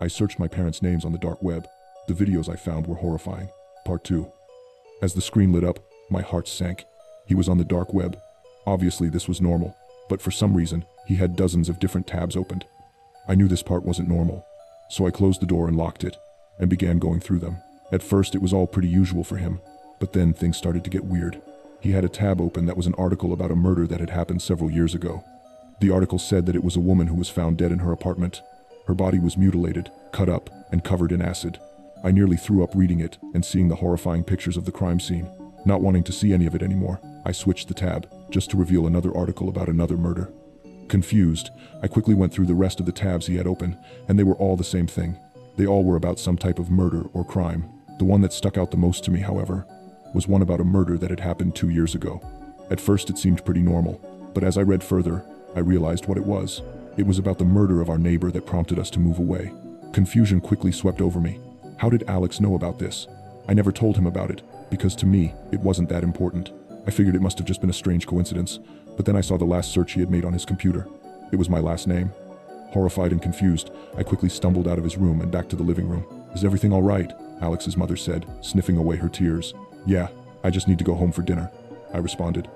I searched my parents' names on the dark web. The videos I found were horrifying. Part 2. As the screen lit up, my heart sank. He was on the dark web. Obviously this was normal, but for some reason, he had dozens of different tabs opened. I knew this part wasn't normal, so I closed the door and locked it, and began going through them. At first it was all pretty usual for him, but then things started to get weird. He had a tab open that was an article about a murder that had happened several years ago. The article said that it was a woman who was found dead in her apartment. Her body was mutilated, cut up, and covered in acid. I nearly threw up reading it and seeing the horrifying pictures of the crime scene. Not wanting to see any of it anymore, I switched the tab, just to reveal another article about another murder. Confused, I quickly went through the rest of the tabs he had open, and they were all the same thing. They all were about some type of murder or crime. The one that stuck out the most to me, however, was one about a murder that had happened 2 years ago. At first it seemed pretty normal, but as I read further, I realized what it was. It was about the murder of our neighbor that prompted us to move away. Confusion quickly swept over me. How did Alex know about this? I never told him about it, because to me, it wasn't that important. I figured it must have just been a strange coincidence, but then I saw the last search he had made on his computer. It was my last name. Horrified and confused, I quickly stumbled out of his room and back to the living room. "Is everything all right?" Alex's mother said, sniffing away her tears. "Yeah, I just need to go home for dinner," I responded.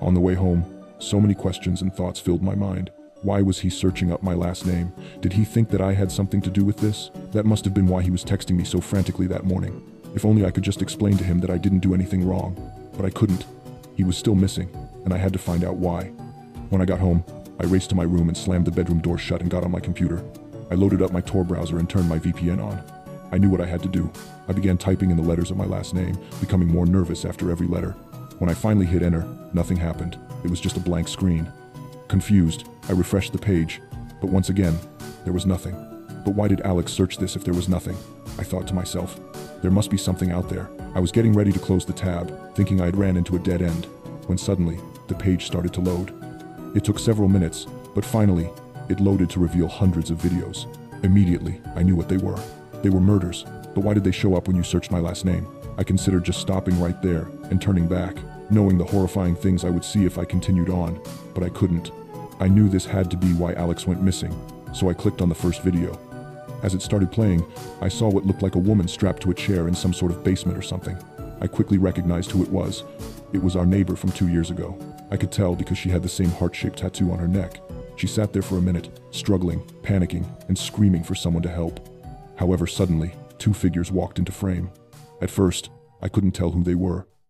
On the way home, so many questions and thoughts filled my mind. Why was he searching up my last name? Did he think that I had something to do with this? That must have been why he was texting me so frantically that morning. If only I could just explain to him that I didn't do anything wrong. But I couldn't. He was still missing, and I had to find out why. When I got home, I raced to my room and slammed the bedroom door shut and got on my computer. I loaded up my Tor browser and turned my VPN on. I knew what I had to do. I began typing in the letters of my last name, becoming more nervous after every letter. When I finally hit enter, nothing happened. It was just a blank screen. Confused, I refreshed the page, but once again, there was nothing. But why did Alex search this if there was nothing? I thought to myself. There must be something out there. I was getting ready to close the tab, thinking I had ran into a dead end, when suddenly, the page started to load. It took several minutes, but finally, it loaded to reveal hundreds of videos. Immediately, I knew what they were. They were murders, but why did they show up when you searched my last name? I considered just stopping right there and turning back, knowing the horrifying things I would see if I continued on, but I couldn't. I knew this had to be why Alex went missing, so I clicked on the first video. As it started playing, I saw what looked like a woman strapped to a chair in some sort of basement or something. I quickly recognized who it was. It was our neighbor from 2 years ago. I could tell because she had the same heart-shaped tattoo on her neck. She sat there for a minute, struggling, panicking, and screaming for someone to help. However, suddenly, 2 figures walked into frame. At first, I couldn't tell who they were,